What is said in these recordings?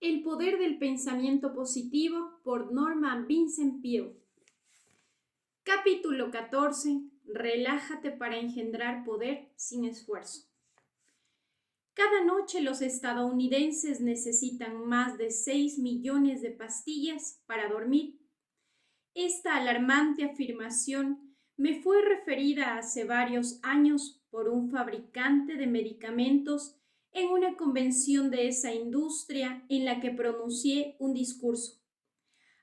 El poder del pensamiento positivo por Norman Vincent Peale. Capítulo 14. Relájate para engendrar poder sin esfuerzo. Cada noche los estadounidenses necesitan más de 6 millones de pastillas para dormir. Esta alarmante afirmación me fue referida hace varios años por un fabricante de medicamentos en una convención de esa industria en la que pronuncié un discurso.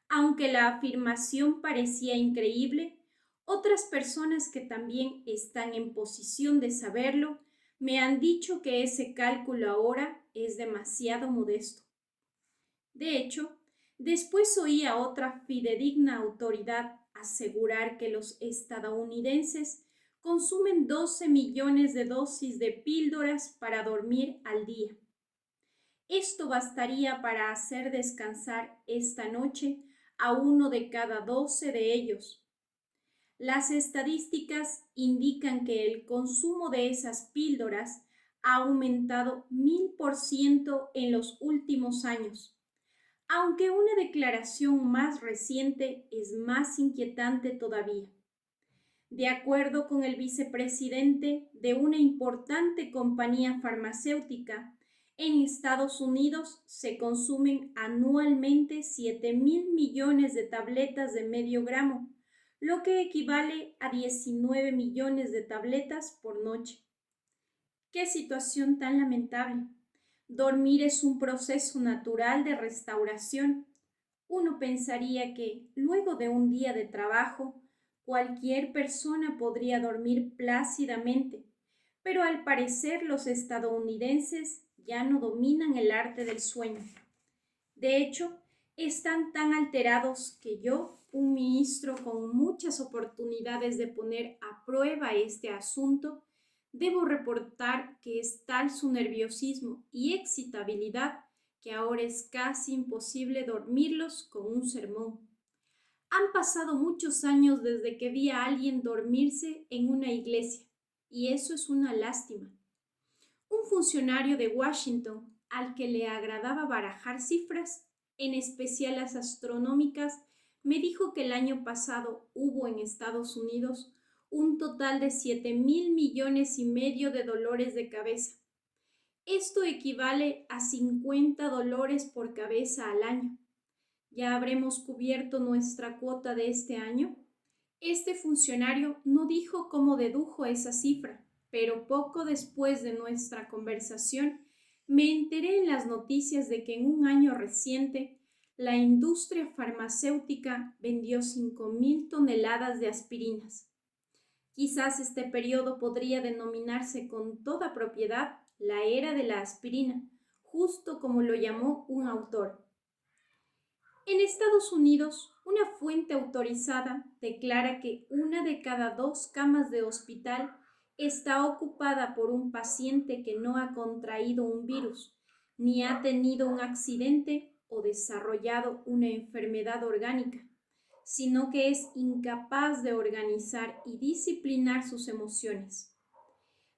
Aunque la afirmación parecía increíble, otras personas que también están en posición de saberlo me han dicho que ese cálculo ahora es demasiado modesto. De hecho, después oí a otra fidedigna autoridad asegurar que los estadounidenses consumen 12 millones de dosis de píldoras para dormir al día. Esto bastaría para hacer descansar esta noche a 1 de cada 12 de ellos. Las estadísticas indican que el consumo de esas píldoras ha aumentado 1000% en los últimos años, aunque una declaración más reciente es más inquietante todavía. De acuerdo con el vicepresidente de una importante compañía farmacéutica, en Estados Unidos se consumen anualmente 7.000 millones de tabletas de medio gramo, lo que equivale a 19 millones de tabletas por noche. ¡Qué situación tan lamentable! Dormir es un proceso natural de restauración. Uno pensaría que, luego de un día de trabajo, cualquier persona podría dormir plácidamente, pero al parecer los estadounidenses ya no dominan el arte del sueño. De hecho, están tan alterados que yo, un ministro con muchas oportunidades de poner a prueba este asunto, debo reportar que es tal su nerviosismo y excitabilidad que ahora es casi imposible dormirlos con un sermón. Han pasado muchos años desde que vi a alguien dormirse en una iglesia, y eso es una lástima. Un funcionario de Washington, al que le agradaba barajar cifras, en especial las astronómicas, me dijo que el año pasado hubo en Estados Unidos un total de 7.000 millones y medio de dolores de cabeza. Esto equivale a 50 dólares por cabeza al año. ¿Ya habremos cubierto nuestra cuota de este año? Este funcionario no dijo cómo dedujo esa cifra, pero poco después de nuestra conversación me enteré en las noticias de que en un año reciente la industria farmacéutica vendió 5.000 toneladas de aspirinas. Quizás este periodo podría denominarse con toda propiedad la era de la aspirina, justo como lo llamó un autor. En Estados Unidos, una fuente autorizada declara que 1 de cada 2 camas de hospital está ocupada por un paciente que no ha contraído un virus, ni ha tenido un accidente o desarrollado una enfermedad orgánica, sino que es incapaz de organizar y disciplinar sus emociones.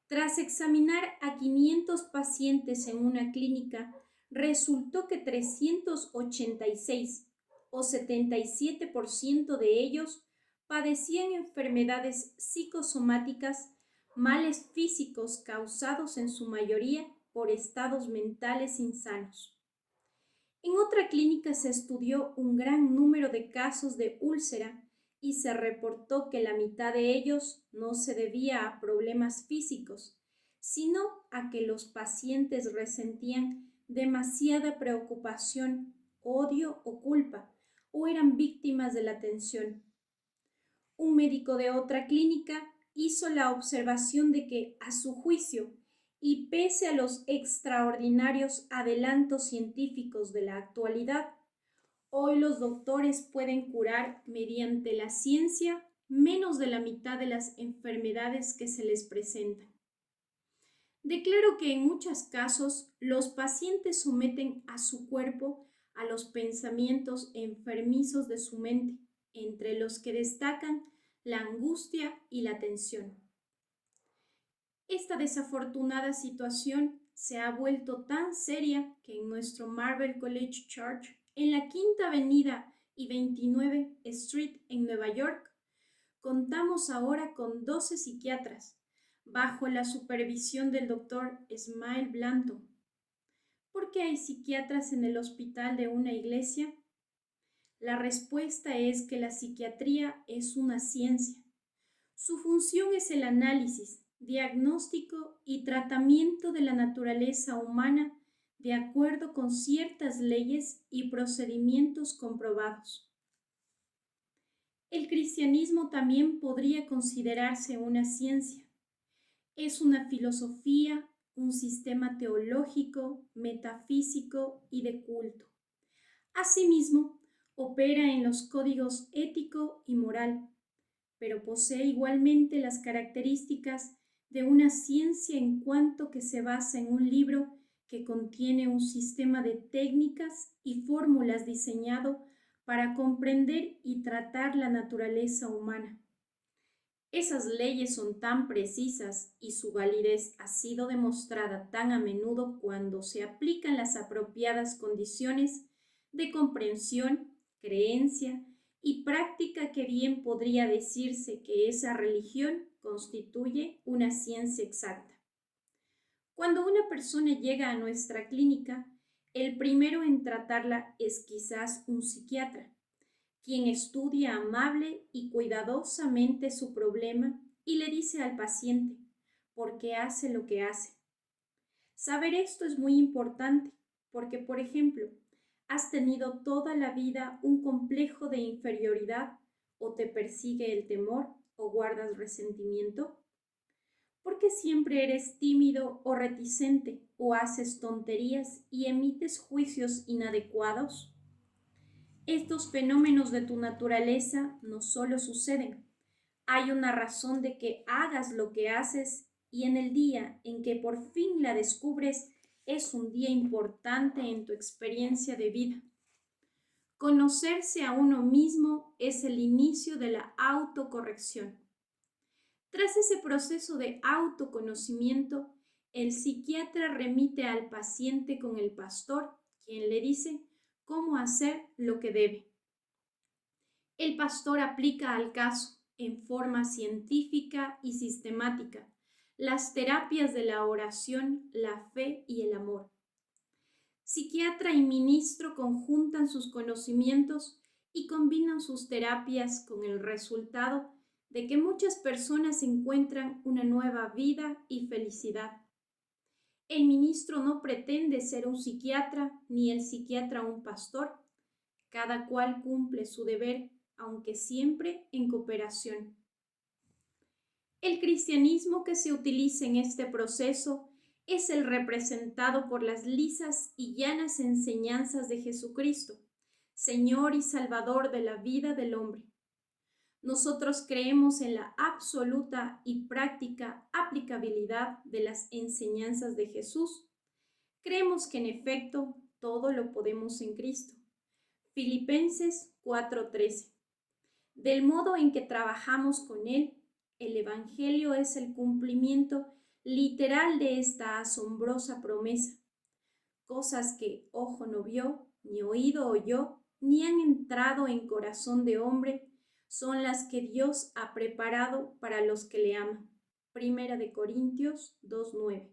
Tras examinar a 500 pacientes en una clínica, resultó que 386 o 77% de ellos padecían enfermedades psicosomáticas, males físicos causados en su mayoría por estados mentales insanos. En otra clínica se estudió un gran número de casos de úlcera y se reportó que la mitad de ellos no se debía a problemas físicos, sino a que los pacientes resentían demasiada preocupación, odio o culpa, o eran víctimas de la tensión. Un médico de otra clínica hizo la observación de que, a su juicio, y pese a los extraordinarios adelantos científicos de la actualidad, hoy los doctores pueden curar mediante la ciencia menos de la mitad de las enfermedades que se les presentan. Declaro que en muchos casos los pacientes someten a su cuerpo a los pensamientos enfermizos de su mente, entre los que destacan la angustia y la tensión. Esta desafortunada situación se ha vuelto tan seria que en nuestro Marvel College Church, en la Quinta Avenida y 29 Street en Nueva York, contamos ahora con 12 psiquiatras, bajo la supervisión del doctor Ismael Blanton. ¿Por qué hay psiquiatras en el hospital de una iglesia? La respuesta es que la psiquiatría es una ciencia. Su función es el análisis, diagnóstico y tratamiento de la naturaleza humana de acuerdo con ciertas leyes y procedimientos comprobados. El cristianismo también podría considerarse una ciencia. Es una filosofía, un sistema teológico, metafísico y de culto. Asimismo, opera en los códigos ético y moral, pero posee igualmente las características de una ciencia en cuanto que se basa en un libro que contiene un sistema de técnicas y fórmulas diseñado para comprender y tratar la naturaleza humana. Esas leyes son tan precisas y su validez ha sido demostrada tan a menudo cuando se aplican las apropiadas condiciones de comprensión, creencia y práctica que bien podría decirse que esa religión constituye una ciencia exacta. Cuando una persona llega a nuestra clínica, el primero en tratarla es quizás un psiquiatra, quien estudia amable y cuidadosamente su problema y le dice al paciente por qué hace lo que hace. Saber esto es muy importante porque, por ejemplo, has tenido toda la vida un complejo de inferioridad o te persigue el temor o guardas resentimiento. ¿Por qué siempre eres tímido o reticente o haces tonterías y emites juicios inadecuados? Estos fenómenos de tu naturaleza no solo suceden, hay una razón de que hagas lo que haces y en el día en que por fin la descubres es un día importante en tu experiencia de vida. Conocerse a uno mismo es el inicio de la autocorrección. Tras ese proceso de autoconocimiento, el psiquiatra remite al paciente con el pastor, quien le dice cómo hacer lo que debe. El pastor aplica al caso, en forma científica y sistemática, las terapias de la oración, la fe y el amor. Psiquiatra y ministro conjuntan sus conocimientos y combinan sus terapias con el resultado de que muchas personas encuentran una nueva vida y felicidad. El ministro no pretende ser un psiquiatra ni el psiquiatra un pastor. Cada cual cumple su deber, aunque siempre en cooperación. El cristianismo que se utiliza en este proceso es el representado por las lisas y llanas enseñanzas de Jesucristo, Señor y Salvador de la vida del hombre. Nosotros creemos en la absoluta y práctica aplicabilidad de las enseñanzas de Jesús. Creemos que en efecto todo lo podemos en Cristo. Filipenses 4:13. Del modo en que trabajamos con Él, el Evangelio es el cumplimiento literal de esta asombrosa promesa. Cosas que ojo no vio, ni oído oyó, ni han entrado en corazón de hombre, son las que Dios ha preparado para los que le aman. Primera de Corintios 2:9.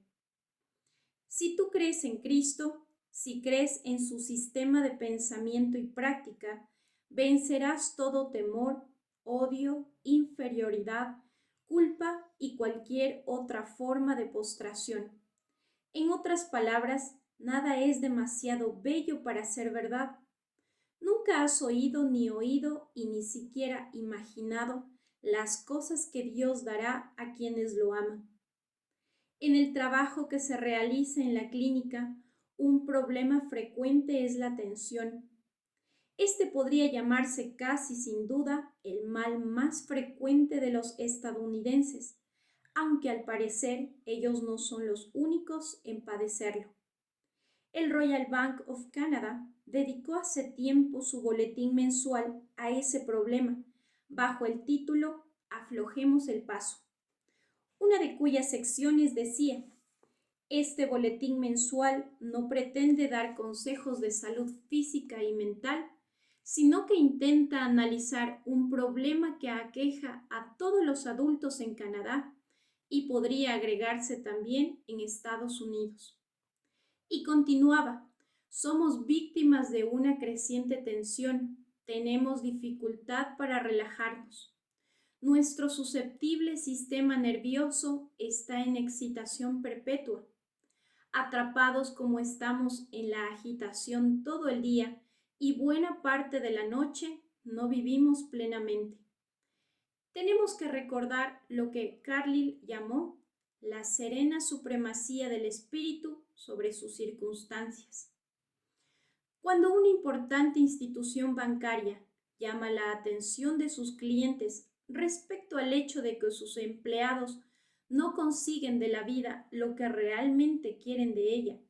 Si tú crees en Cristo, si crees en su sistema de pensamiento y práctica, vencerás todo temor, odio, inferioridad, culpa y cualquier otra forma de postración. En otras palabras, nada es demasiado bello para ser verdad. Nunca has oído y ni siquiera imaginado las cosas que Dios dará a quienes lo aman. En el trabajo que se realiza en la clínica, un problema frecuente es la tensión. Este podría llamarse casi sin duda el mal más frecuente de los estadounidenses, aunque al parecer ellos no son los únicos en padecerlo. El Royal Bank of Canada dedicó hace tiempo su boletín mensual a ese problema, bajo el título Aflojemos el paso, una de cuyas secciones decía: Este boletín mensual no pretende dar consejos de salud física y mental, sino que intenta analizar un problema que aqueja a todos los adultos en Canadá y podría agregarse también en Estados Unidos. Y continuaba, somos víctimas de una creciente tensión, tenemos dificultad para relajarnos. Nuestro susceptible sistema nervioso está en excitación perpetua. Atrapados como estamos en la agitación todo el día y buena parte de la noche, no vivimos plenamente. Tenemos que recordar lo que Carlyle llamó la serena supremacía del espíritu sobre sus circunstancias. Cuando una importante institución bancaria llama la atención de sus clientes respecto al hecho de que sus empleados no consiguen de la vida lo que realmente quieren de ella,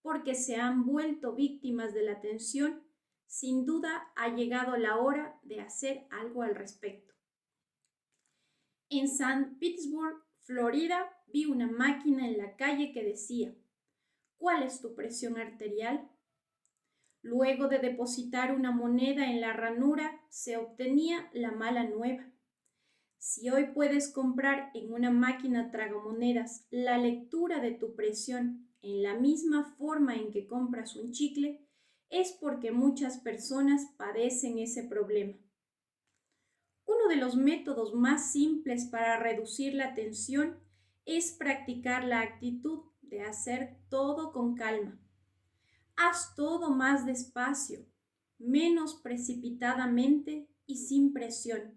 porque se han vuelto víctimas de la tensión, sin duda ha llegado la hora de hacer algo al respecto. En San Petersburg, Florida, vi una máquina en la calle que decía, ¿cuál es tu presión arterial? Luego de depositar una moneda en la ranura, se obtenía la mala nueva. Si hoy puedes comprar en una máquina tragamonedas la lectura de tu presión en la misma forma en que compras un chicle, es porque muchas personas padecen ese problema. Uno de los métodos más simples para reducir la tensión es practicar la actitud de hacer todo con calma. Haz todo más despacio, menos precipitadamente y sin presión.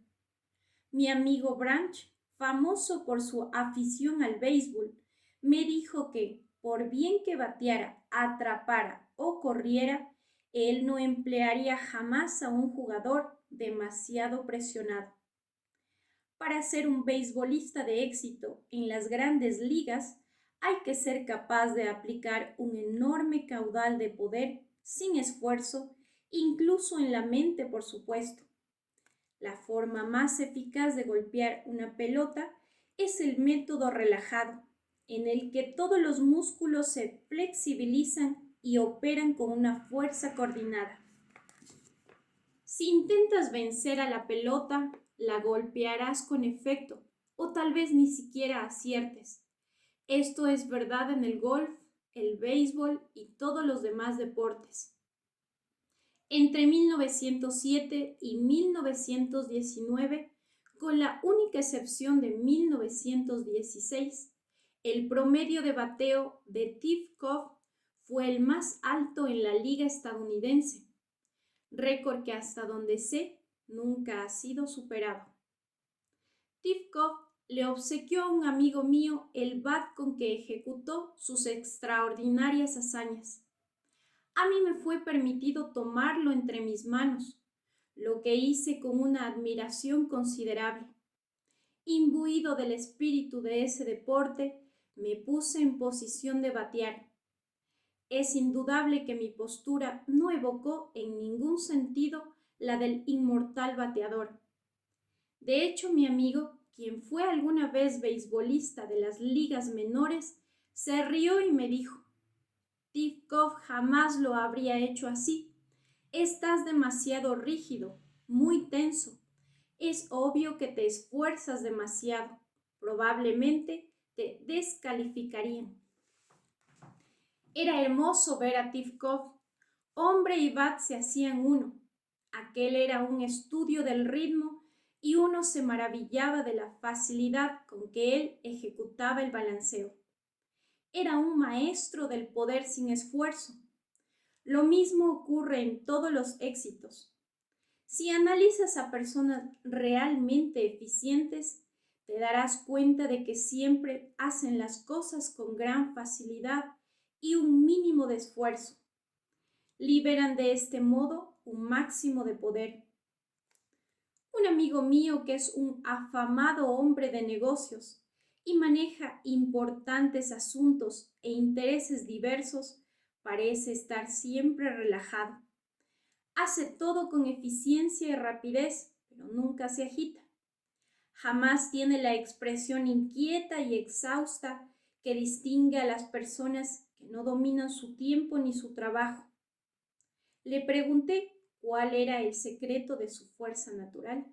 Mi amigo Branch, famoso por su afición al béisbol, me dijo que, por bien que bateara, atrapara o corriera, él no emplearía jamás a un jugador demasiado presionado. Para ser un beisbolista de éxito en las grandes ligas, hay que ser capaz de aplicar un enorme caudal de poder sin esfuerzo, incluso en la mente, por supuesto. La forma más eficaz de golpear una pelota es el método relajado, en el que todos los músculos se flexibilizan y operan con una fuerza coordinada. Si intentas vencer a la pelota, la golpearás con efecto o tal vez ni siquiera aciertes. Esto es verdad en el golf, el béisbol y todos los demás deportes. Entre 1907 y 1919, con la única excepción de 1916, el promedio de bateo de Titchkoff fue el más alto en la liga estadounidense, récord que hasta donde sé nunca ha sido superado. Titchkoff le obsequió a un amigo mío el bat con que ejecutó sus extraordinarias hazañas. A mí me fue permitido tomarlo entre mis manos, lo que hice con una admiración considerable. Imbuido del espíritu de ese deporte, me puse en posición de batear. Es indudable que mi postura no evocó en ningún sentido la del inmortal bateador. De hecho, mi amigo, quien fue alguna vez beisbolista de las ligas menores, se rió y me dijo: Titchkoff jamás lo habría hecho así. Estás demasiado rígido, muy tenso. Es obvio que te esfuerzas demasiado. Probablemente te descalificarían. Era hermoso ver a Titchkoff. Hombre y bat se hacían uno. Aquel era un estudio del ritmo y uno se maravillaba de la facilidad con que él ejecutaba el balanceo. Era un maestro del poder sin esfuerzo. Lo mismo ocurre en todos los éxitos. Si analizas a personas realmente eficientes, te darás cuenta de que siempre hacen las cosas con gran facilidad y un mínimo de esfuerzo. Liberan de este modo un máximo de poder. Un amigo mío que es un afamado hombre de negocios y maneja importantes asuntos e intereses diversos, parece estar siempre relajado. Hace todo con eficiencia y rapidez, pero nunca se agita. Jamás tiene la expresión inquieta y exhausta que distingue a las personas que no dominan su tiempo ni su trabajo. Le pregunté cuál era el secreto de su fuerza natural.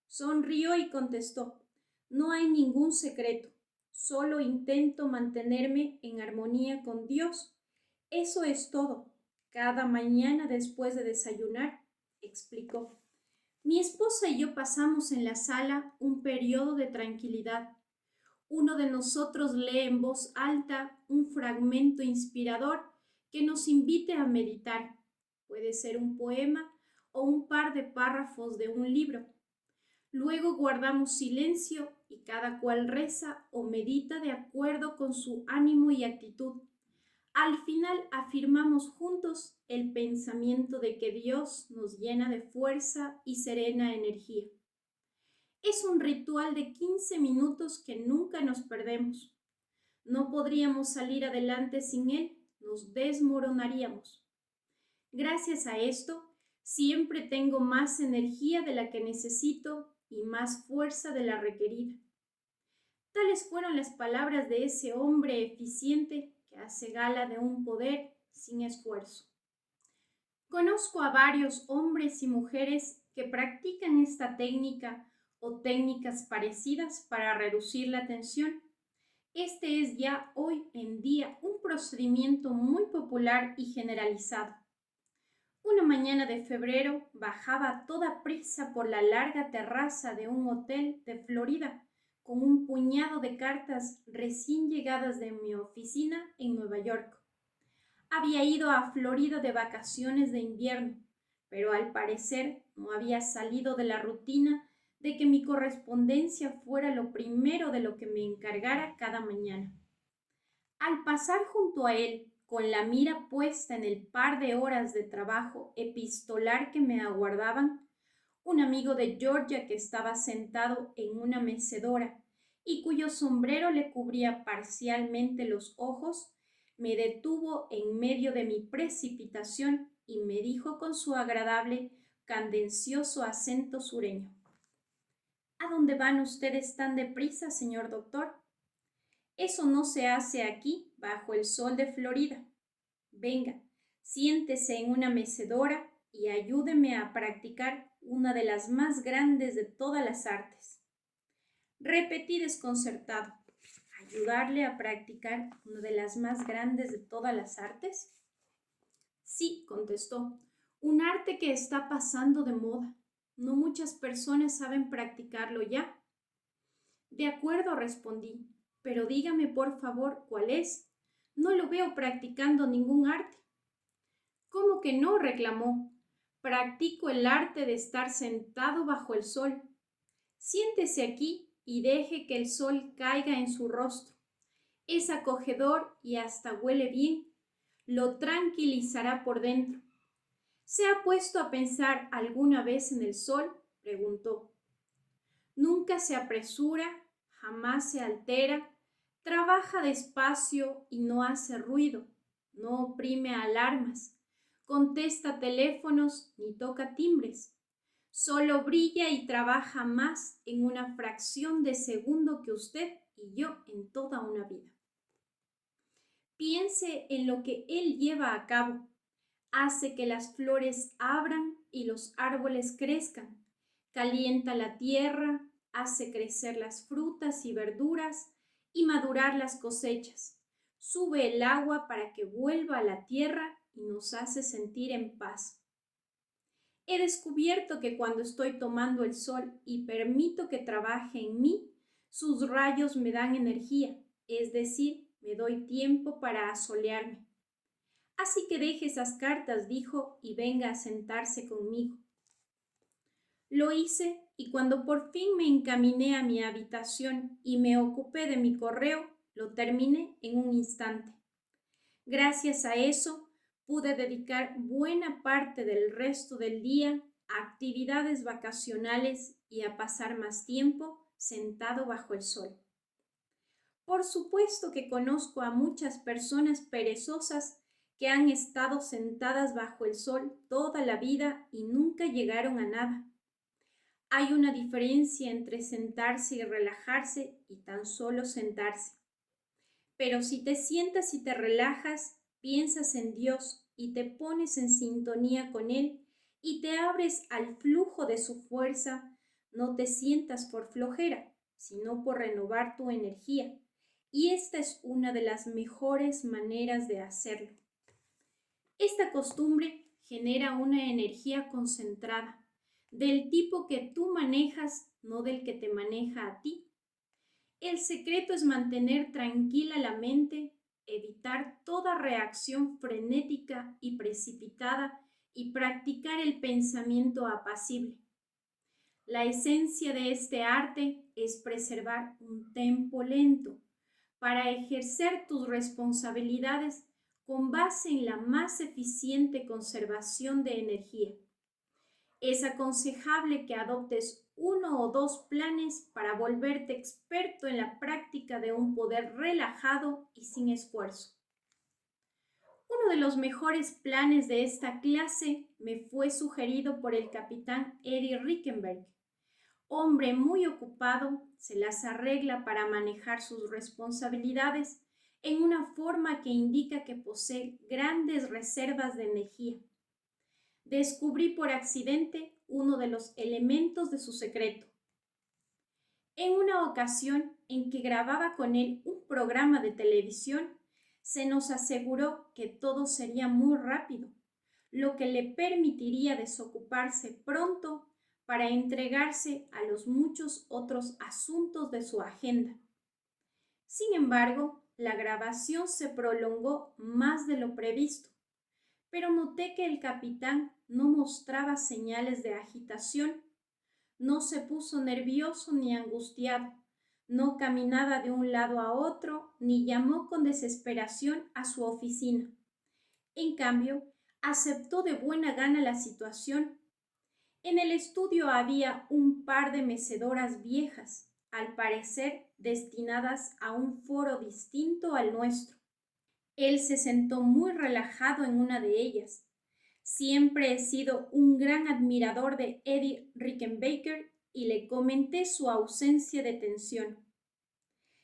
Sonrió y contestó: no hay ningún secreto, solo intento mantenerme en armonía con Dios. Eso es todo. Cada mañana después de desayunar, explicó. Mi esposa y yo pasamos en la sala un periodo de tranquilidad. Uno de nosotros lee en voz alta un fragmento inspirador que nos invite a meditar. Puede ser un poema o un par de párrafos de un libro. Luego guardamos silencio y cada cual reza o medita de acuerdo con su ánimo y actitud. Al final afirmamos juntos el pensamiento de que Dios nos llena de fuerza y serena energía. Es un ritual de 15 minutos que nunca nos perdemos. No podríamos salir adelante sin él, nos desmoronaríamos. Gracias a esto, siempre tengo más energía de la que necesito y más fuerza de la requerida. Tales fueron las palabras de ese hombre eficiente que hace gala de un poder sin esfuerzo. Conozco a varios hombres y mujeres que practican esta técnica o técnicas parecidas para reducir la tensión. Este es ya hoy en día un procedimiento muy popular y generalizado. Una mañana de febrero bajaba a toda prisa por la larga terraza de un hotel de Florida con un puñado de cartas recién llegadas de mi oficina en Nueva York. Había ido a Florida de vacaciones de invierno, pero al parecer no había salido de la rutina de que mi correspondencia fuera lo primero de lo que me encargara cada mañana. Al pasar junto a él, con la mira puesta en el par de horas de trabajo epistolar que me aguardaban, un amigo de Georgia que estaba sentado en una mecedora y cuyo sombrero le cubría parcialmente los ojos, me detuvo en medio de mi precipitación y me dijo con su agradable, cadencioso acento sureño: ¿A dónde van ustedes tan deprisa, señor doctor? Eso no se hace aquí, bajo el sol de Florida. Venga, siéntese en una mecedora y ayúdeme a practicar una de las más grandes de todas las artes. Repetí desconcertado: ¿ayudarle a practicar una de las más grandes de todas las artes? Sí, contestó, un arte que está pasando de moda. No muchas personas saben practicarlo ya. De acuerdo, respondí, pero dígame por favor cuál es. No lo veo practicando ningún arte. ¿Cómo que no?, reclamó. Practico el arte de estar sentado bajo el sol. Siéntese aquí y deje que el sol caiga en su rostro. Es acogedor y hasta huele bien. Lo tranquilizará por dentro. ¿Se ha puesto a pensar alguna vez en el sol?, preguntó. Nunca se apresura, jamás se altera, trabaja despacio y no hace ruido, no oprime alarmas, contesta teléfonos ni toca timbres. Solo brilla y trabaja más en una fracción de segundo que usted y yo en toda una vida. Piense en lo que él lleva a cabo. Hace que las flores abran y los árboles crezcan. Calienta la tierra, hace crecer las frutas y verduras y madurar las cosechas. Sube el agua para que vuelva a la tierra y nos hace sentir en paz. He descubierto que cuando estoy tomando el sol y permito que trabaje en mí, sus rayos me dan energía, es decir, me doy tiempo para asolearme. Así que deje esas cartas, dijo, y venga a sentarse conmigo. Lo hice y cuando por fin me encaminé a mi habitación y me ocupé de mi correo, lo terminé en un instante. Gracias a eso, pude dedicar buena parte del resto del día a actividades vacacionales y a pasar más tiempo sentado bajo el sol. Por supuesto que conozco a muchas personas perezosas que han estado sentadas bajo el sol toda la vida y nunca llegaron a nada. Hay una diferencia entre sentarse y relajarse y tan solo sentarse. Pero si te sientas y te relajas, piensas en Dios y te pones en sintonía con Él y te abres al flujo de su fuerza, no te sientas por flojera, sino por renovar tu energía. Y esta es una de las mejores maneras de hacerlo. Esta costumbre genera una energía concentrada, del tipo que tú manejas, no del que te maneja a ti. El secreto es mantener tranquila la mente, evitar toda reacción frenética y precipitada y practicar el pensamiento apacible. La esencia de este arte es preservar un tempo lento para ejercer tus responsabilidades con base en la más eficiente conservación de energía. Es aconsejable que adoptes uno o dos planes para volverte experto en la práctica de un poder relajado y sin esfuerzo. Uno de los mejores planes de esta clase me fue sugerido por el capitán Eddie Rickenberg. Hombre muy ocupado, se las arregla para manejar sus responsabilidades en una forma que indica que posee grandes reservas de energía. Descubrí por accidente uno de los elementos de su secreto. En una ocasión en que grababa con él un programa de televisión, se nos aseguró que todo sería muy rápido, lo que le permitiría desocuparse pronto para entregarse a los muchos otros asuntos de su agenda. Sin embargo, la grabación se prolongó más de lo previsto, pero noté que el capitán no mostraba señales de agitación, no se puso nervioso ni angustiado, no caminaba de un lado a otro, ni llamó con desesperación a su oficina. En cambio, aceptó de buena gana la situación. En el estudio había un par de mecedoras viejas, al parecer destinadas a un foro distinto al nuestro. Él se sentó muy relajado en una de ellas. Siempre he sido un gran admirador de Eddie Rickenbacker y le comenté su ausencia de tensión.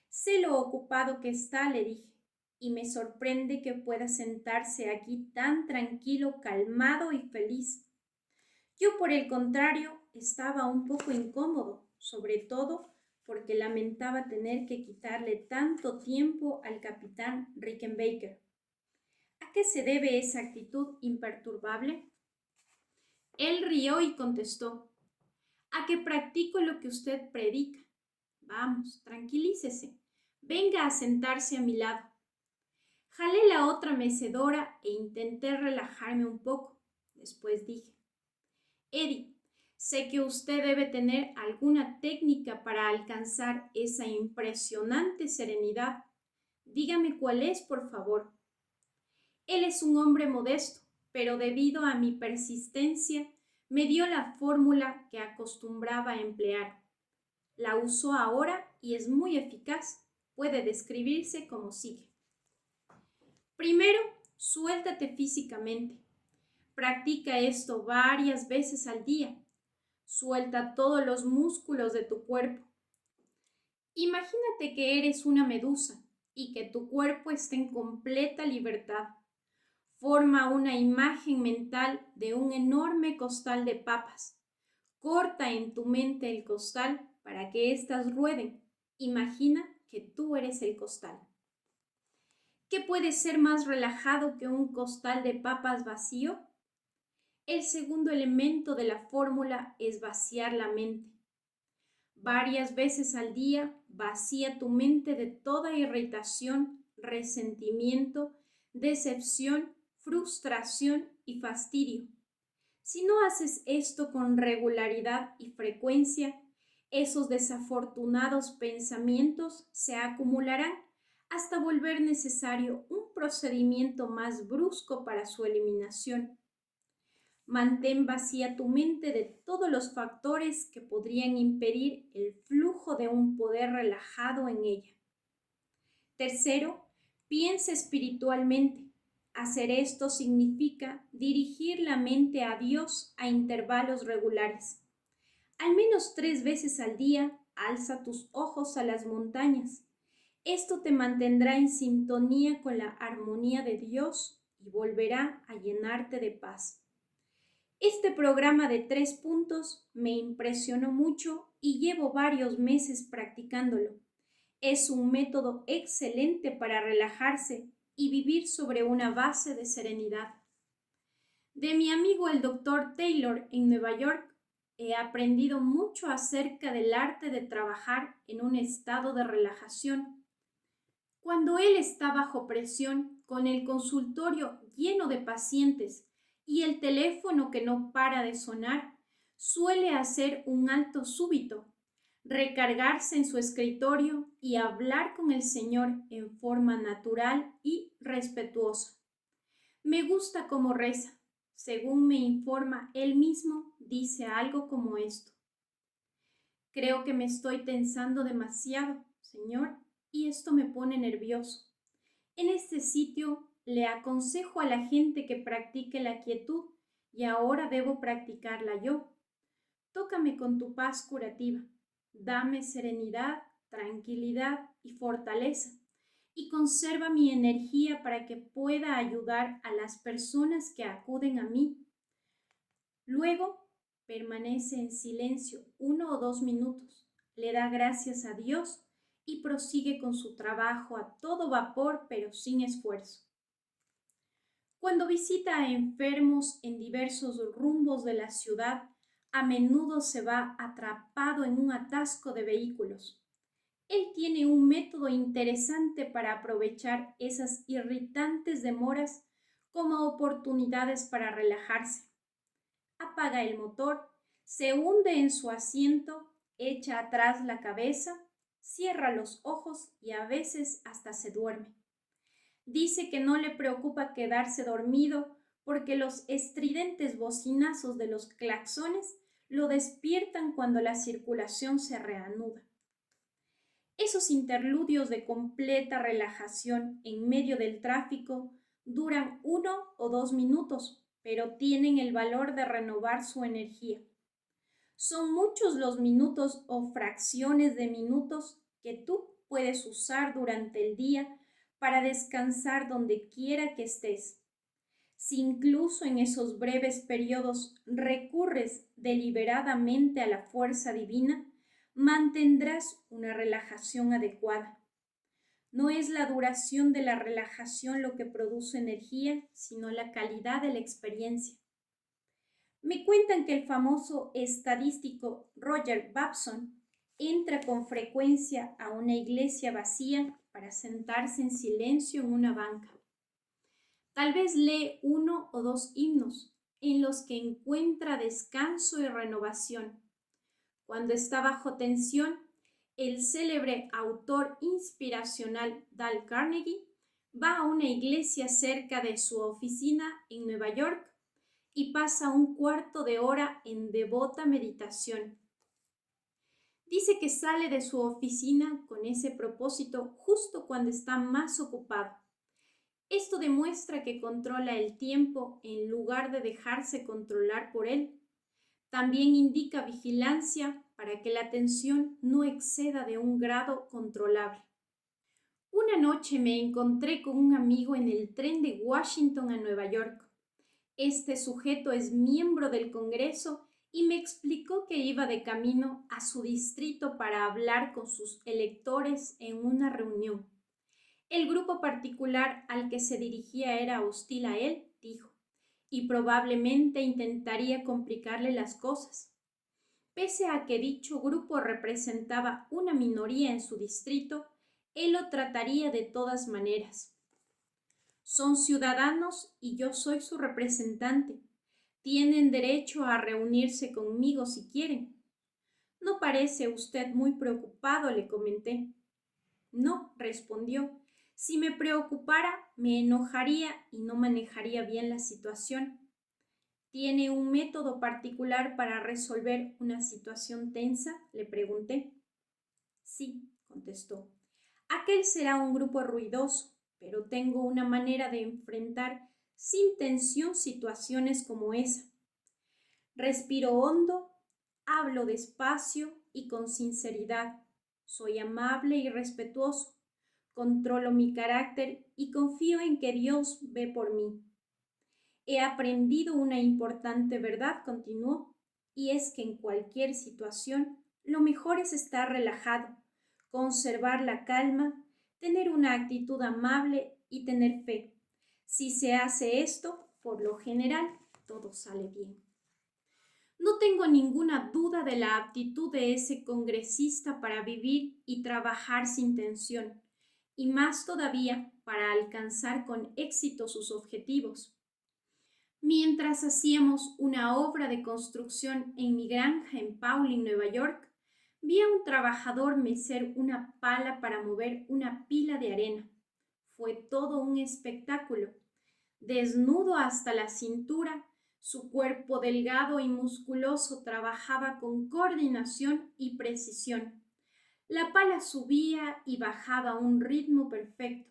Sé lo ocupado que está, le dije, y me sorprende que pueda sentarse aquí tan tranquilo, calmado y feliz. Yo, por el contrario, estaba un poco incómodo, sobre todo porque lamentaba tener que quitarle tanto tiempo al capitán Rickenbacker. ¿A qué se debe esa actitud imperturbable? Él rió y contestó: a que practico lo que usted predica. Vamos, tranquilícese. Venga a sentarse a mi lado. Jalé la otra mecedora e intenté relajarme un poco. Después dije: Eddie, sé que usted debe tener alguna técnica para alcanzar esa impresionante serenidad. Dígame cuál es, por favor. Él es un hombre modesto, pero debido a mi persistencia, me dio la fórmula que acostumbraba a emplear. La usó ahora y es muy eficaz. Puede describirse como sigue. Primero, suéltate físicamente. Practica esto varias veces al día. Suelta todos los músculos de tu cuerpo. Imagínate que eres una medusa y que tu cuerpo está en completa libertad. Forma una imagen mental de un enorme costal de papas. Corta en tu mente el costal para que éstas rueden. Imagina que tú eres el costal. ¿Qué puede ser más relajado que un costal de papas vacío? El segundo elemento de la fórmula es vaciar la mente. Varias veces al día vacía tu mente de toda irritación, resentimiento, decepción, frustración y fastidio. Si no haces esto con regularidad y frecuencia, esos desafortunados pensamientos se acumularán hasta volver necesario un procedimiento más brusco para su eliminación. Mantén vacía tu mente de todos los factores que podrían impedir el flujo de un poder relajado en ella. Tercero, piensa espiritualmente. Hacer esto significa dirigir la mente a Dios a intervalos regulares. Al menos 3 veces al día, alza tus ojos a las montañas. Esto te mantendrá en sintonía con la armonía de Dios y volverá a llenarte de paz. Este programa de 3 puntos me impresionó mucho y llevo varios meses practicándolo. Es un método excelente para relajarse y vivir sobre una base de serenidad. De mi amigo el Dr. Taylor en Nueva York, he aprendido mucho acerca del arte de trabajar en un estado de relajación. Cuando él está bajo presión, con el consultorio lleno de pacientes y el teléfono que no para de sonar, suele hacer un alto súbito, recargarse en su escritorio y hablar con el Señor en forma natural y respetuosa. Me gusta cómo reza. Según me informa él mismo, dice algo como esto: creo que me estoy tensando demasiado, Señor, y esto me pone nervioso. En este sitio le aconsejo a la gente que practique la quietud y ahora debo practicarla yo. Tócame con tu paz curativa. Dame serenidad, tranquilidad y fortaleza, y conserva mi energía para que pueda ayudar a las personas que acuden a mí. Luego permanece en silencio 1 o 2 minutos, le da gracias a Dios y prosigue con su trabajo a todo vapor pero sin esfuerzo. Cuando visita a enfermos en diversos rumbos de la ciudad, a menudo se va atrapado en un atasco de vehículos. Él tiene un método interesante para aprovechar esas irritantes demoras como oportunidades para relajarse. Apaga el motor, se hunde en su asiento, echa atrás la cabeza, cierra los ojos y a veces hasta se duerme. Dice que no le preocupa quedarse dormido porque los estridentes bocinazos de los claxones lo despiertan cuando la circulación se reanuda. Esos interludios de completa relajación en medio del tráfico duran 1 o 2 minutos, pero tienen el valor de renovar su energía. Son muchos los minutos o fracciones de minutos que tú puedes usar durante el día para descansar donde quiera que estés. Si incluso en esos breves periodos recurres deliberadamente a la fuerza divina, mantendrás una relajación adecuada. No es la duración de la relajación lo que produce energía, sino la calidad de la experiencia. Me cuentan que el famoso estadístico Roger Babson entra con frecuencia a una iglesia vacía para sentarse en silencio en una banca. Tal vez lee 1 o 2 himnos en los que encuentra descanso y renovación. Cuando está bajo tensión, el célebre autor inspiracional Dale Carnegie va a una iglesia cerca de su oficina en Nueva York y pasa 1/4 de hora en devota meditación. Dice que sale de su oficina con ese propósito justo cuando está más ocupado. Esto demuestra que controla el tiempo en lugar de dejarse controlar por él. También indica vigilancia para que la atención no exceda de un grado controlable. Una noche me encontré con un amigo en el tren de Washington a Nueva York. Este sujeto es miembro del Congreso y me explicó que iba de camino a su distrito para hablar con sus electores en una reunión. El grupo particular al que se dirigía era hostil a él, dijo, y probablemente intentaría complicarle las cosas. Pese a que dicho grupo representaba una minoría en su distrito, él lo trataría de todas maneras. Son ciudadanos y yo soy su representante. Tienen derecho a reunirse conmigo si quieren. No parece usted muy preocupado, le comenté. No, respondió. Si me preocupara, me enojaría y no manejaría bien la situación. ¿Tiene un método particular para resolver una situación tensa?, le pregunté. Sí, contestó. Aquel será un grupo ruidoso, pero tengo una manera de enfrentar sin tensión situaciones como esa. Respiro hondo, hablo despacio y con sinceridad. Soy amable y respetuoso. Controlo mi carácter y confío en que Dios ve por mí. He aprendido una importante verdad, continuó, y es que en cualquier situación lo mejor es estar relajado, conservar la calma, tener una actitud amable y tener fe. Si se hace esto, por lo general, todo sale bien. No tengo ninguna duda de la aptitud de ese congresista para vivir y trabajar sin tensión, y más todavía para alcanzar con éxito sus objetivos. Mientras hacíamos una obra de construcción en mi granja en Paulding, Nueva York, vi a un trabajador mecer una pala para mover una pila de arena. Fue todo un espectáculo. Desnudo hasta la cintura, su cuerpo delgado y musculoso trabajaba con coordinación y precisión. La pala subía y bajaba a un ritmo perfecto.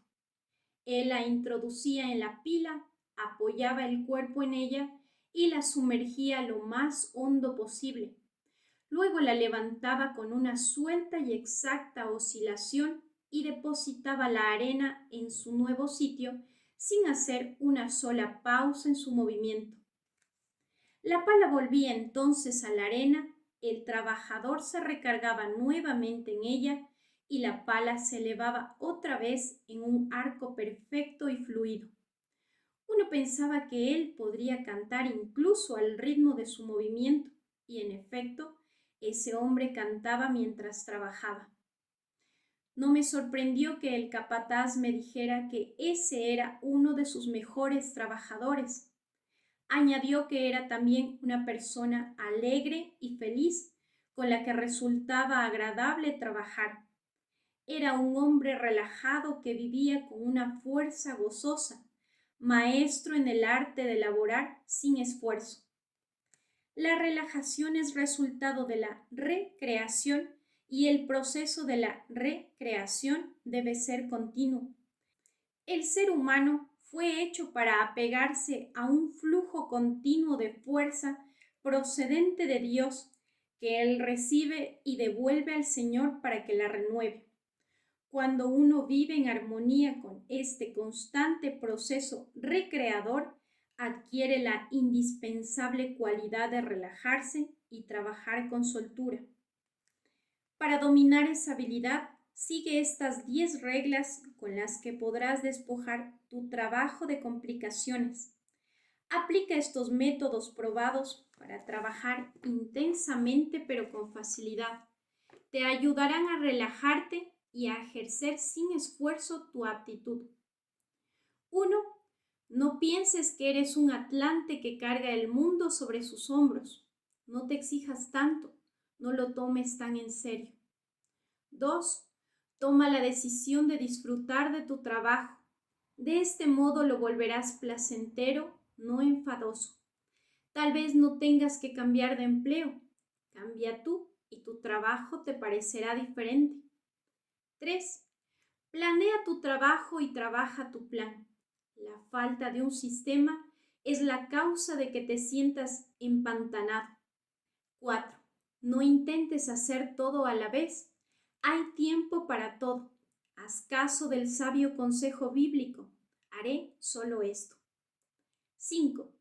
Él la introducía en la pila, apoyaba el cuerpo en ella y la sumergía lo más hondo posible. Luego la levantaba con una suelta y exacta oscilación y depositaba la arena en su nuevo sitio sin hacer una sola pausa en su movimiento. La pala volvía entonces a la arena, el trabajador se recargaba nuevamente en ella y la pala se elevaba otra vez en un arco perfecto y fluido. Uno pensaba que él podría cantar incluso al ritmo de su movimiento, y en efecto, ese hombre cantaba mientras trabajaba. No me sorprendió que el capataz me dijera que ese era uno de sus mejores trabajadores. Añadió que era también una persona alegre y feliz, con la que resultaba agradable trabajar. Era un hombre relajado que vivía con una fuerza gozosa, maestro en el arte de laborar sin esfuerzo. La relajación es resultado de la recreación y el proceso de la recreación debe ser continuo. El ser humano fue hecho para apegarse a un flujo continuo de fuerza procedente de Dios que Él recibe y devuelve al Señor para que la renueve. Cuando uno vive en armonía con este constante proceso recreador, adquiere la indispensable cualidad de relajarse y trabajar con soltura. Para dominar esa habilidad, sigue estas 10 reglas con las que podrás despojar tu trabajo de complicaciones. Aplica estos métodos probados para trabajar intensamente pero con facilidad. Te ayudarán a relajarte y a ejercer sin esfuerzo tu aptitud. 1. No pienses que eres un atlante que carga el mundo sobre sus hombros. No te exijas tanto, no lo tomes tan en serio. 2. Toma la decisión de disfrutar de tu trabajo. De este modo lo volverás placentero, no enfadoso. Tal vez no tengas que cambiar de empleo. Cambia tú y tu trabajo te parecerá diferente. 3. Planea tu trabajo y trabaja tu plan. La falta de un sistema es la causa de que te sientas empantanado. 4. No intentes hacer todo a la vez. Hay tiempo para todo. Haz caso del sabio consejo bíblico. Haré solo esto. 5.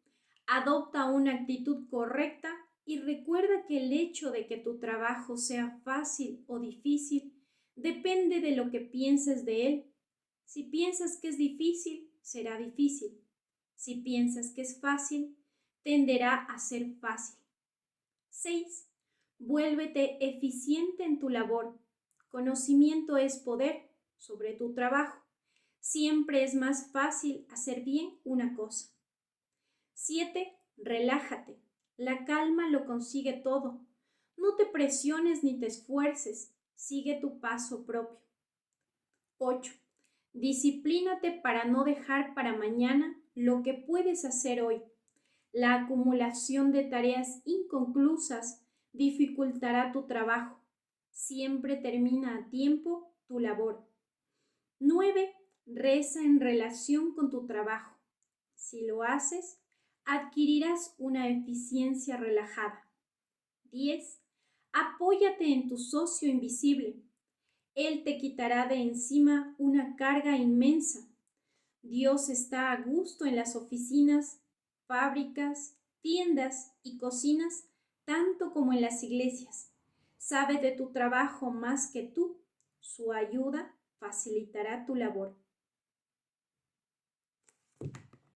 Adopta una actitud correcta y recuerda que el hecho de que tu trabajo sea fácil o difícil depende de lo que pienses de él. Si piensas que es difícil, será difícil. Si piensas que es fácil, tenderá a ser fácil. 6. Vuélvete eficiente en tu labor. Conocimiento es poder sobre tu trabajo. Siempre es más fácil hacer bien una cosa. 7. Relájate. La calma lo consigue todo. No te presiones ni te esfuerces. Sigue tu paso propio. 8. Disciplínate para no dejar para mañana lo que puedes hacer hoy. La acumulación de tareas inconclusas dificultará tu trabajo. Siempre termina a tiempo tu labor. 9. Reza en relación con tu trabajo. Si lo haces, adquirirás una eficiencia relajada. 10. Apóyate en tu socio invisible. Él te quitará de encima una carga inmensa. Dios está a gusto en las oficinas, fábricas, tiendas y cocinas, tanto como en las iglesias. Sabe de tu trabajo más que tú. Su ayuda facilitará tu labor.